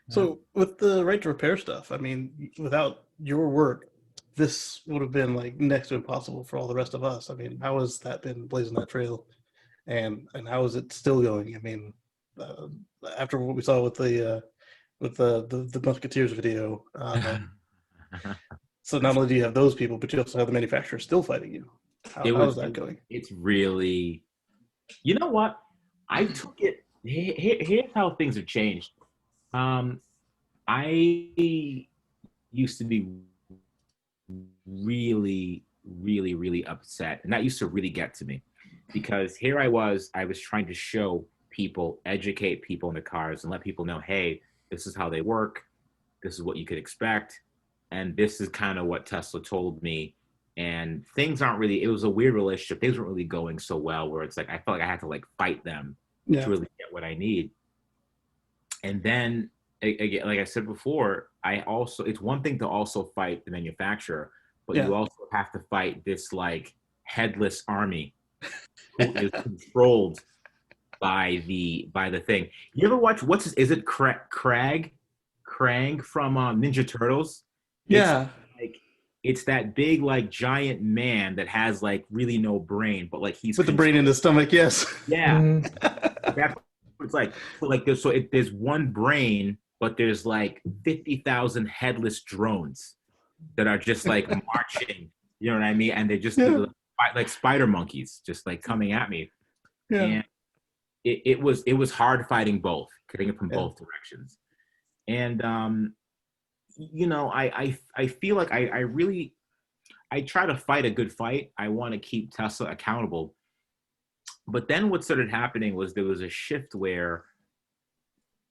Yeah. So with the right to repair stuff, I mean, without your work, this would have been like next to impossible for all the rest of us. I mean, how has that been blazing that trail, and how is it still going? I mean, uh, after what we saw with the Musketeers video, so not only do you have those people, but you also have the manufacturer still fighting you. it How was is that it, going? it's really, you know what, I took it. Here's how things have changed. um I used to be really upset, and that used to really get to me, because here I was trying to show people, educate people in the cars, and let people know, hey, this is how they work, this is what you could expect, and this is kind of what Tesla told me. And things aren't really, it was a weird relationship, things weren't really going so well, where it's like I felt like I had to like fight them to Yeah, really get what I need. And then again, like I said before, I also, it's one thing to also fight the manufacturer, but yeah. you also have to fight this like headless army who is controlled by the thing. You ever watch, is it Krang from Ninja Turtles? It's Yeah, like, it's that big like giant man that has like really no brain, but like he's with the brain in controlled. the stomach, yes. Yeah, Mm, that's what it's like. So like there's one brain, but there's like 50,000 headless drones that are just like marching. You know what I mean? And they're Yeah, like spider monkeys, just like coming at me. yeah, And it was hard fighting both, getting it from yeah. both directions. And I feel like I really, I try to fight a good fight. I want to keep Tesla accountable. But then what started happening was there was a shift where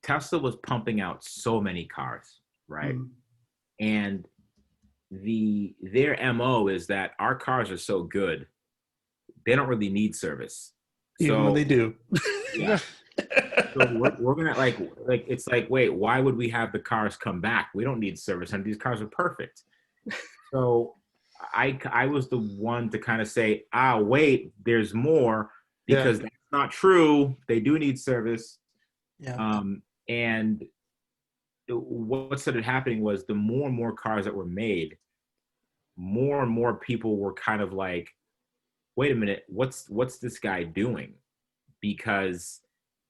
Tesla was pumping out so many cars, right? Mm. And their MO is that our cars are so good, they don't really need service. Even when So they do. yeah. So we're gonna like it's like, wait, why would we have the cars come back? We don't need service, and these cars are perfect. So I was the one to kind of say, wait, there's more, Yeah, because that's not true. They do need service. yeah, And what started happening was the more and more cars that were made, more and more people were kind of like, wait a minute, what's this guy doing? Because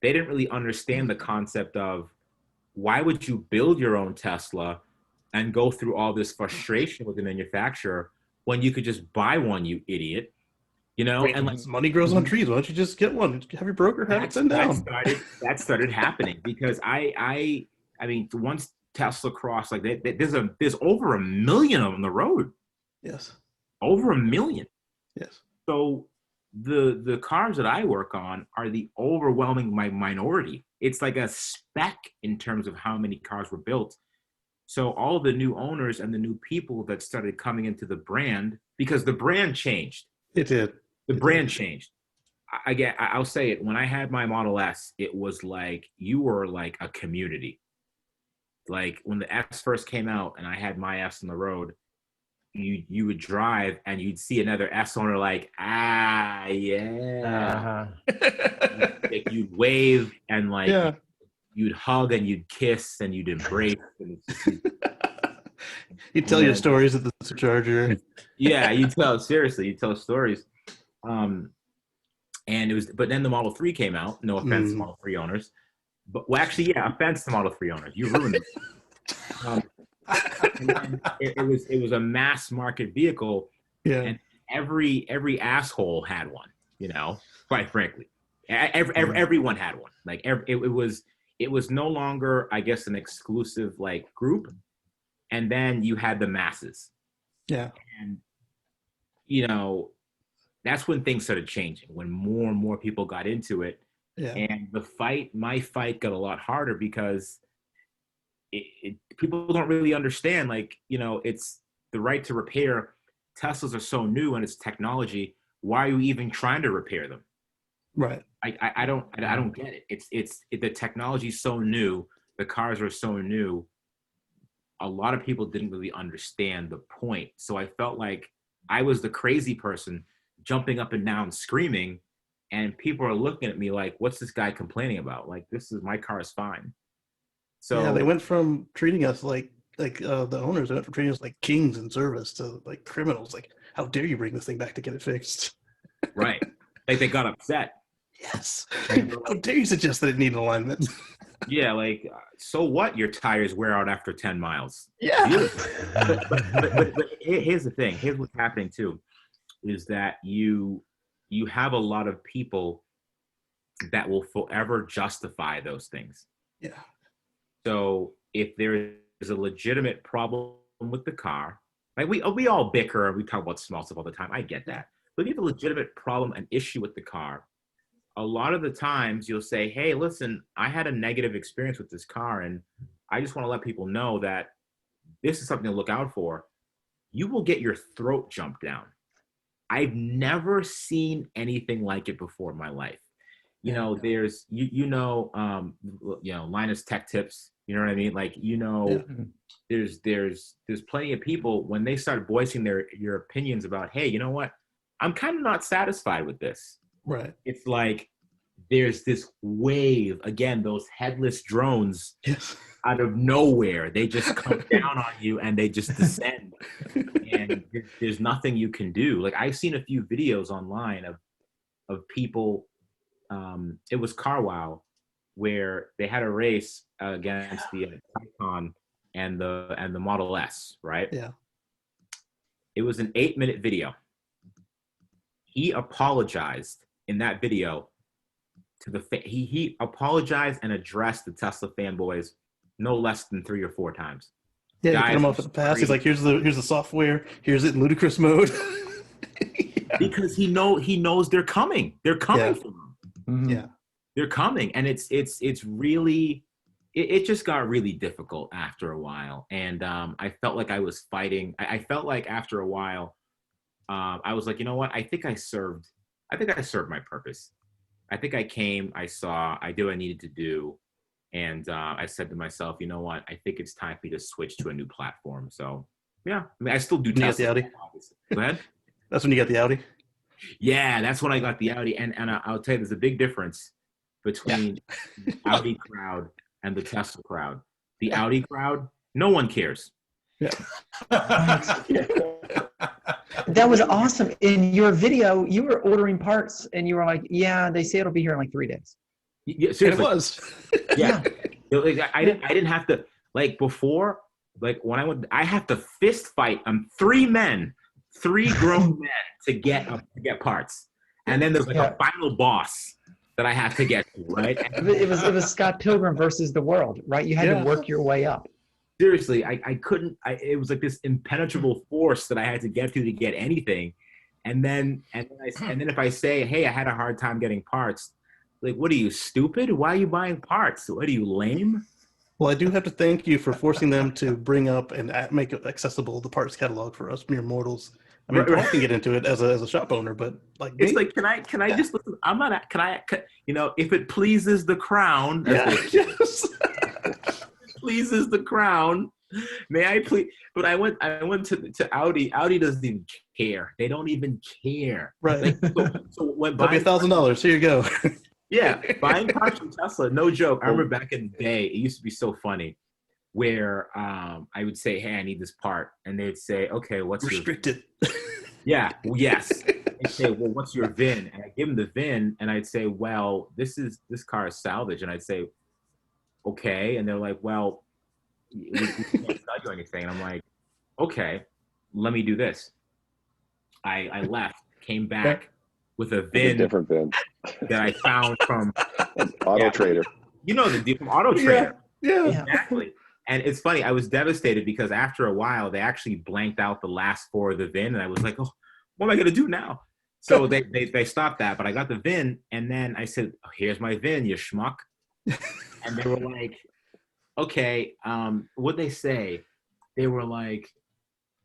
they didn't really understand the concept of, why would you build your own Tesla and go through all this frustration with the manufacturer when you could just buy one, you idiot? I And like, mean, money grows on trees. Why don't you just get one? Have your broker have it that's sent that down. started that started happening, because I mean, once Tesla crossed, like there's over 1 million on the road, Yes, over 1 million. yes, So the cars that I work on are the overwhelming minority. It's like a speck in terms of how many cars were built. So all the new owners and the new people that started coming into the brand, because the brand changed. it did. The It did. brand changed. I'll say it. When I had my Model S, it was like you were like a community. Like when the S first came out and I had my S on the road, you would drive and you'd see another S owner like, yeah. uh-huh. Like you'd wave and like Yeah. you'd hug and you'd kiss and you'd embrace, and it's just, You tell your and stories at the supercharger. yeah, you tell, seriously, you tell stories. Um, and it was, but then the Model 3 came out. No offense to Mm. Model 3 owners, but well, actually, yeah, offense to Model 3 owners. You ruined it. Um, and then it was a mass market vehicle, Yeah. and every asshole had one. Quite frankly, Mm. everyone had one. Like it was no longer, I guess, an exclusive like group. And then you had the masses, Yeah. and you know that's when things started changing, when more and more people got into it. Yeah. And my fight got a lot harder, because people don't really understand, like, it's the right to repair. Teslas are so new and it's technology. Why are you even trying to repair them? Right. I don't get it. The technology's so new, the cars are so new. A lot of people didn't really understand the point. So I felt like I was the crazy person jumping up and down screaming, and people are looking at me like, what's this guy complaining about? Like, this is, my car is fine. Yeah, they So went from treating us like the owners, they went from treating us like kings in service to like criminals. Like, how dare you bring this thing back to get it fixed? right, like they got upset Yes. and they're How like, dare you suggest that it needed alignment? yeah, like so what? Your tires wear out after 10 miles. Yeah. Deal with it. But here's the thing. Here's what's happening too, is that you have a lot of people that will forever justify those things. Yeah. So if there is a legitimate problem with the car, like we all bicker and we talk about small stuff all the time. I get that. But if you have a legitimate problem, an issue with the car, a lot of the times you'll say, hey, listen, I had a negative experience with this car, and I just want to let people know that this is something to look out for. You will get your throat jumped down. I've never seen anything like it before in my life. You Yeah. know, there's Linus Tech Tips. You know what I mean? Like, Yeah. there's plenty of people when they start voicing your opinions about, hey, you know what? I'm kind of not satisfied with this. Right. It's like there's this wave again, those headless drones Yes. out of nowhere. They just come down on you and they just descend, and there's nothing you can do. Like I've seen a few videos online of people. It was CarWow where they had a race against the Taycan and the Model S, right? Yeah. It was an 8-minute video. He apologized in that video to he apologized and addressed the Tesla fanboys no less than 3 or 4 times. Yeah, he put Guys, them I'm off at the pass. He's sorry. like, here's the software. Here's it in ludicrous mode. Yeah. Because he knows they're coming. They're coming Yeah. for him. Mhm. Yeah. They're coming, and it's really it just got really difficult after a while, and I felt like I was fighting. I felt like after a while, I was like, you know what? I think I served my purpose. I think I came, I saw, I did what I needed to do, and I said to myself, you know what? I think it's time for me to switch to a new platform. So yeah, I mean, I still do When you got the Tesla. Audi? Obviously. Go ahead. That's when you got the Audi? Yeah, that's when I got the Audi, and I'll tell you, there's a big difference between the Audi crowd and the Tesla crowd. The Audi crowd, no one cares. Yeah. That was awesome. In your video, you were ordering parts and you were like, yeah, they say it'll be here in like 3 days. Yeah, And seriously. it was. Yeah. Like, I didn't have to, like before, like when I have to fist fight 3 men, 3 grown men to get parts. And then there's like a final boss that I have to get to, right? And It was Scott Pilgrim versus the world, right? You had to work your way up. seriously, I couldn't, it was like this impenetrable force that I had to get to get anything. And then if I say, hey, I had a hard time getting parts, like, what are you, stupid? Why are you buying parts? What are you, lame? Well, I do have to thank you for forcing them to bring up and make it accessible the parts catalog for us mere mortals. I mean, Paul can get into it as a shop owner, but like It's me, like, can I just listen? I'm not, if it pleases the crown, yes. pleases the crown, may I please? But I went to Audi. Audi doesn't even care. They don't even care. Right. Like, so when That'll be buying, $1,000. Here you go. yeah, buying parts from Tesla, no joke. I remember back in the day, it used to be so funny where I would say, hey, I need this part. And they'd say, okay, what's Restricted. Yeah, well, yes. They'd say, well, what's your VIN? And I give them the VIN, and I'd say, well, this car is salvage. And I'd say, okay. And they're like, well, we can't sell you anything. And I'm like, okay, let me do this. I left, came back with a VIN, a different VIN that I found from Auto Trader. You know the deal from Auto Trader. Yeah. Exactly. And it's funny, I was devastated because after a while, they actually blanked out the last 4 of the VIN, and I was like, oh, what am I going to do now? So they stopped that, but I got the VIN, and then I said, oh, here's my VIN, you schmuck. And they were like, okay, what'd they say? They were like,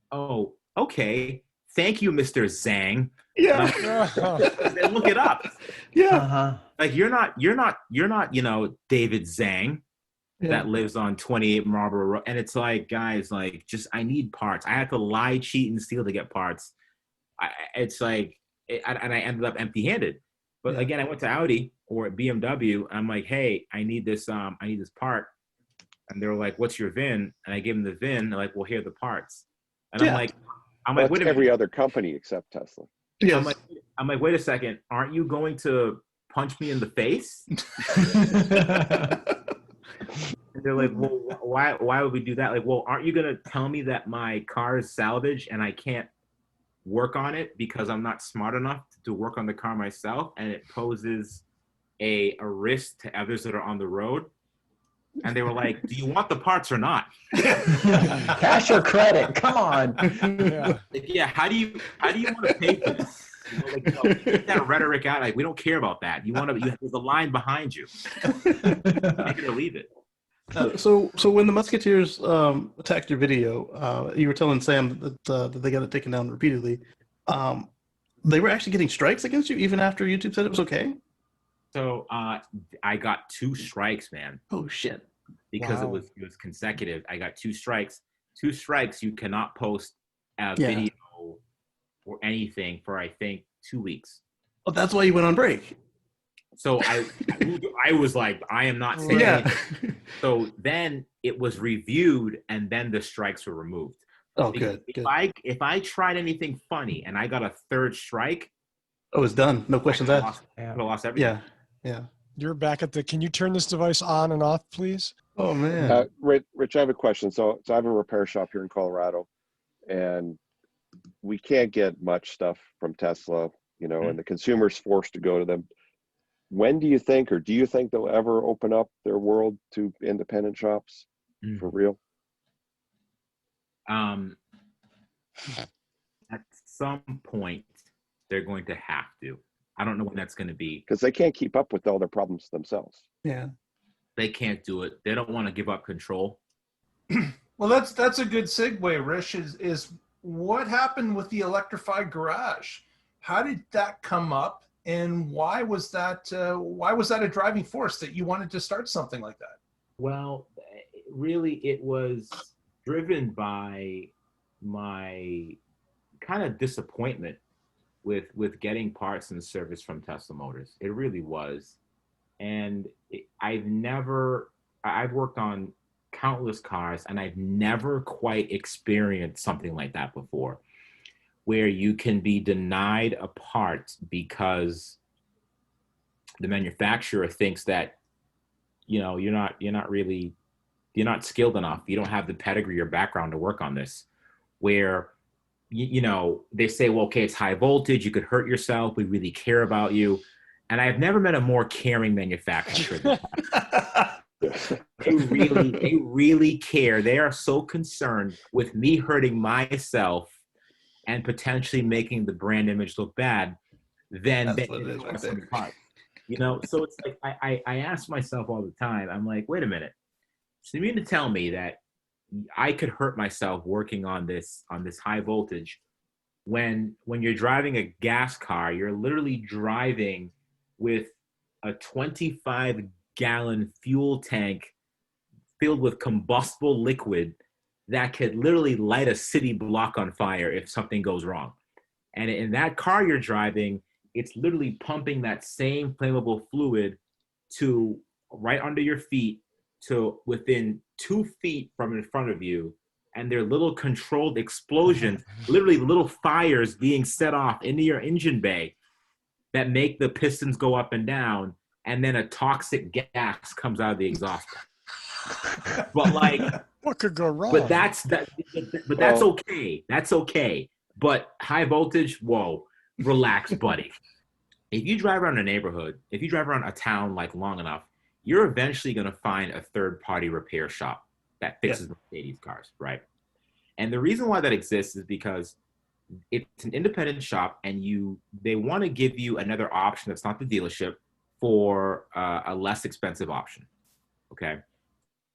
oh, okay, thank you, Mr. Zhang. Yeah. They look it up. Yeah. Uh-huh. Like you're not, David Zhang that lives on 28 Marlborough Road. And it's like, guys, like, just, I need parts. I had to lie, cheat, and steal to get parts. It's like, and I ended up empty-handed. But again, I went to Audi or BMW. I'm like, hey, I need this part. And they were like, "What's your VIN?" And I gave them the VIN. They're like, "Well, here are the parts." And Yeah. I'm Well, like, wait that's a every minute. other company except Tesla. Yes. I'm like, wait a second. Aren't you going to punch me in the face? And they're like, well, why would we do that? Like, well, aren't you gonna tell me that my car is salvage and I can't work on it because I'm not smart enough to work on the car myself, and it poses a risk to others that are on the road? And they were like, do you want the parts or not? Cash or credit? Come on. Yeah. Like, yeah, how do you want to pay for this? Get that rhetoric out. Like, we don't care about that. There's a line behind you. Take it or leave it. So when the Musketeers attacked your video, you were telling Sam that they got it taken down repeatedly. They were actually getting strikes against you even after YouTube said it was okay? So I got 2 strikes, man. Oh, shit. Because Wow. it was consecutive. I got 2 strikes. 2 strikes, you cannot post a video or anything for, I think, 2 weeks. Oh, that's why you went on break. So I was like, I am not saying anything. So then it was reviewed, and then the strikes were removed. Oh, Because good. if I tried anything funny and I got a 3rd strike, Oh, it's done. No questions asked. I would have lost everything. Yeah. You're back at can you turn this device on and off, please? Oh, man. Rich, I have a question. So I have a repair shop here in Colorado, and we can't get much stuff from Tesla, and the consumer's forced to go to them. When do you think they'll ever open up their world to independent shops for real? At some point, they're going to have to. I don't know when that's going to be. Because they can't keep up with all their problems themselves. Yeah. They can't do it. They don't want to give up control. Well, that's a good segue, Rich, is what happened with the electrified garage? How did that come up, and why was that a driving force that you wanted to start something like that? Well, really, it was driven by my kind of disappointment with getting parts and service from Tesla Motors. It really was. And I've worked on countless cars, and I've never quite experienced something like that before, where you can be denied a part because the manufacturer thinks that, you're not skilled enough. You don't have the pedigree or background to work on this. Where, they say, well, okay, it's high voltage. You could hurt yourself. We really care about you. And I've never met a more caring manufacturer. They really care. They are so concerned with me hurting myself and potentially making the brand image look bad. Then That's what it is right there. So it's like I ask myself all the time. I'm like, wait a minute. So you mean to tell me that I could hurt myself working on this high voltage when you're driving a gas car, you're literally driving with a 25-gallon fuel tank filled with combustible liquid that could literally light a city block on fire if something goes wrong. And in that car you're driving, it's literally pumping that same flammable fluid to right under your feet to within 2 feet from in front of you. And they're little controlled explosions, literally little fires being set off into your engine bay that make the pistons go up and down, and then a toxic gas comes out of the exhaust. But What could go wrong? But that's okay. That's okay. But high voltage, whoa, relax, buddy. If you drive around a neighborhood, if you drive around a town long enough, you're eventually going to find a third-party repair shop that fixes Mercedes cars, right? And the reason why that exists is because it's an independent shop, and they want to give you another option that's not the dealership for a less expensive option, okay?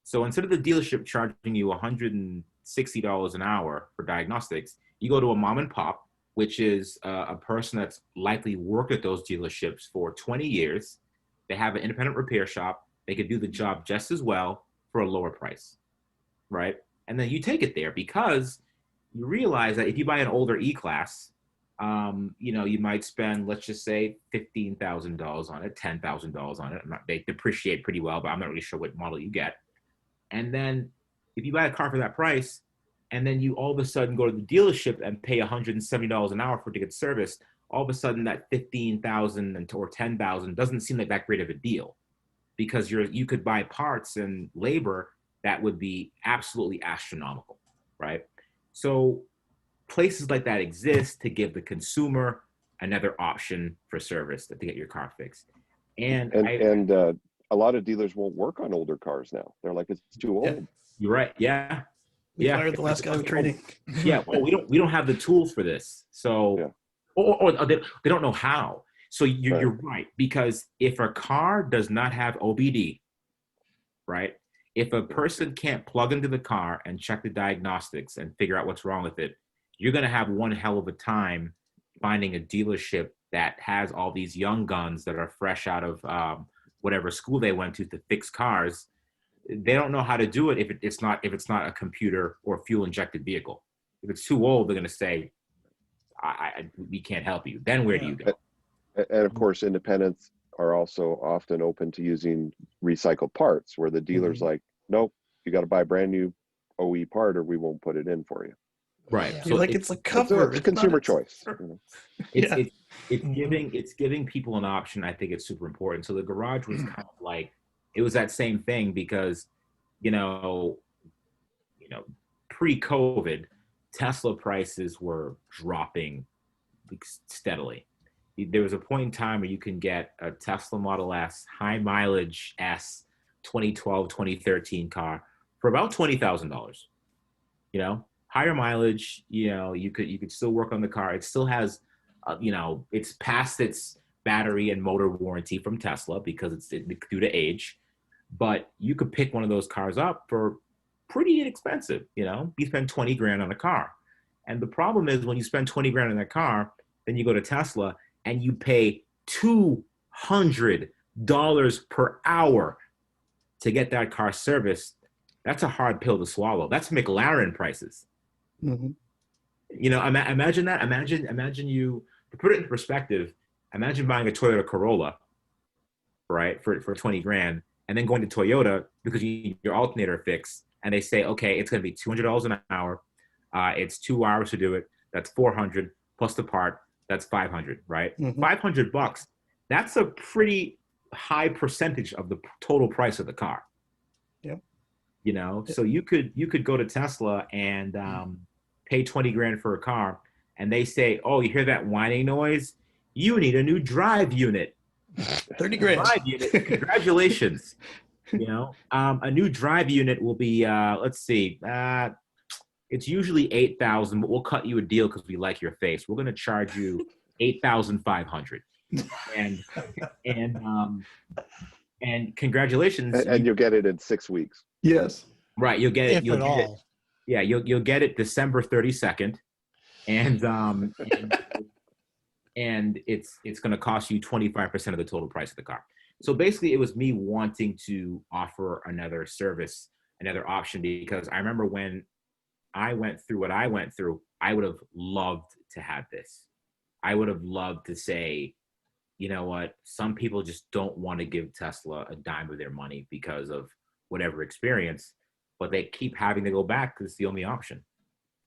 So instead of the dealership charging you $160 an hour for diagnostics, you go to a mom and pop, which is a person that's likely worked at those dealerships for 20 years. They have an independent repair shop. They could do the job just as well for a lower price, right? And then you take it there because you realize that if you buy an older E-Class, you might spend, let's just say, $15,000 on it, $10,000 on it. They depreciate pretty well, but I'm not really sure what model you get. And then if you buy a car for that price, and then you all of a sudden go to the dealership and pay $170 an hour for it to get serviced, all of a sudden that 15,000 or 10,000 doesn't seem like that great of a deal, because you could buy parts and labor that would be absolutely astronomical, right? So places like that exist to give the consumer another option for service to get your car fixed. And a lot of dealers won't work on older cars now. They're like, it's too old. Yeah. You're right. Yeah. We Yeah. fired the last guy with training. Yeah. Well, we don't have the tools for this. So, Yeah. or they don't know how. So Right. you're right, because if a car does not have OBD, right? If a person can't plug into the car and check the diagnostics and figure out what's wrong with it, you're going to have one hell of a time finding a dealership that has all these young guns that are fresh out of whatever school they went to fix cars. They don't know how to do it if it's not a computer or fuel injected vehicle. If it's too old, they're going to say, we can't help you. Then where do you go? And of course, independents are also often open to using recycled parts, where the dealer's like, nope, you got to buy a brand new OE part or we won't put it in for you. Right. Yeah. So You're like, it's a cover. It's consumer choice. It's giving people an option. I think it's super important. So the garage was kind of like, it was that same thing, because, pre-COVID, Tesla prices were dropping steadily. There was a point in time where you can get a Tesla Model S, high mileage S, 2012, 2013 car for about $20,000. Higher mileage, you could still work on the car. It still has, it's past its battery and motor warranty from Tesla because it's due to age, but you could pick one of those cars up for pretty inexpensive. You spend 20 grand on a car. And the problem is, when you spend 20 grand on that car, then you go to Tesla and you pay $200 per hour to get that car serviced. That's a hard pill to swallow. That's McLaren prices. Mm-hmm. Imagine that. Imagine you, to put it in perspective, imagine buying a Toyota Corolla, right, for 20 grand, and then going to Toyota because you need your alternator fixed, and they say, okay, it's going to be $200 an hour. It's 2 hours to do it. That's $400 plus the part. That's $500, right? Mm-hmm. $500. That's a pretty high percentage of the total price of the car. Yep. So you could go to Tesla and pay 20 grand for a car, and they say, oh, you hear that whining noise? You need a new drive unit. 30 grand. Drive unit. Congratulations. A new drive unit will be, let's see, it's usually $8,000, but we'll cut you a deal because we like your face. We're going to charge you $8,500, and congratulations. And you'll get it in 6 weeks. Yes. Right, you'll get it. If at all. Yeah, you'll get it December 32nd, and it's going to cost you 25% of the total price of the car. So basically, it was me wanting to offer another service, another option, because I remember when I went through what I went through, I would have loved to have this. I would have loved to say, you know what, some people just don't want to give Tesla a dime of their money because of whatever experience, but they keep having to go back because it's the only option.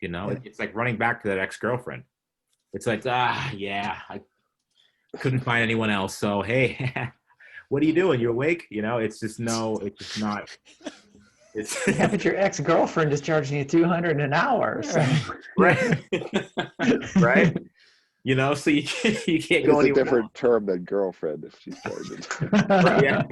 It's like running back to that ex-girlfriend. It's like, I couldn't find anyone else. So, hey, what are you doing? You awake? It's just not. Yeah, but your ex-girlfriend is charging you $200 an hour. So. Right. Right. So you can't go It's a anywhere different else. term than girlfriend if she's charging. Yeah.